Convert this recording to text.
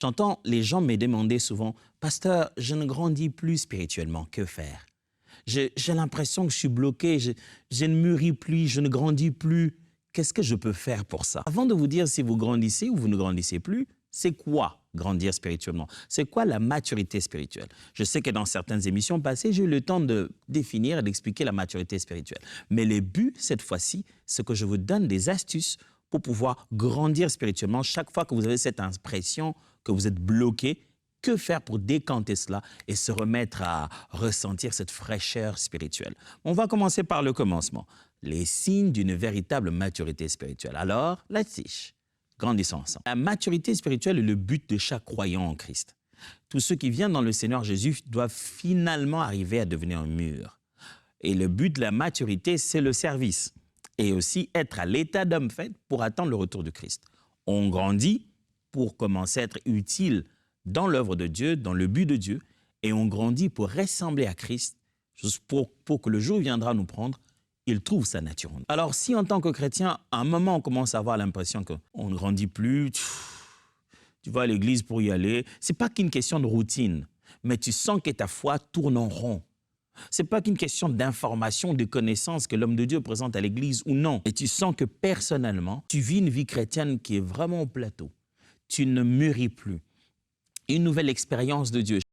J'entends les gens me demander souvent, « Pasteur, je ne grandis plus spirituellement, que faire? J'ai l'impression que je suis bloqué, je ne mûris plus, je ne grandis plus. Qu'est-ce que je peux faire pour ça ?» Avant de vous dire si vous grandissez ou vous ne grandissez plus, c'est quoi grandir spirituellement? C'est quoi la maturité spirituelle? Je sais que dans certaines émissions passées, j'ai eu le temps de définir et d'expliquer la maturité spirituelle. Mais le but, cette fois-ci, c'est que je vous donne des astuces pour pouvoir grandir spirituellement chaque fois que vous avez cette impression que vous êtes bloqué. Que faire pour décanter cela et se remettre à ressentir cette fraîcheur spirituelle? On va commencer par le commencement. Les signes d'une véritable maturité spirituelle. Alors, let's grandissons ensemble. La maturité spirituelle est le but de chaque croyant en Christ. Tous ceux qui viennent dans le Seigneur Jésus doivent finalement arriver à devenir mûrs. Et le but de la maturité, c'est le service. Et aussi être à l'état d'homme fait pour attendre le retour de Christ. On grandit pour commencer à être utile dans l'œuvre de Dieu, dans le but de Dieu, et on grandit pour ressembler à Christ, pour que le jour viendra nous prendre, il trouve sa nature. Alors si en tant que chrétien, à un moment on commence à avoir l'impression qu'on ne grandit plus, tu vas à l'église pour y aller, c'est pas qu'une question de routine, mais tu sens que ta foi tourne en rond. C'est pas qu'une question d'information, de connaissances que l'homme de Dieu présente à l'église ou non. Et tu sens que personnellement, tu vis une vie chrétienne qui est vraiment au plateau. Tu ne mûris plus. Une nouvelle expérience de Dieu.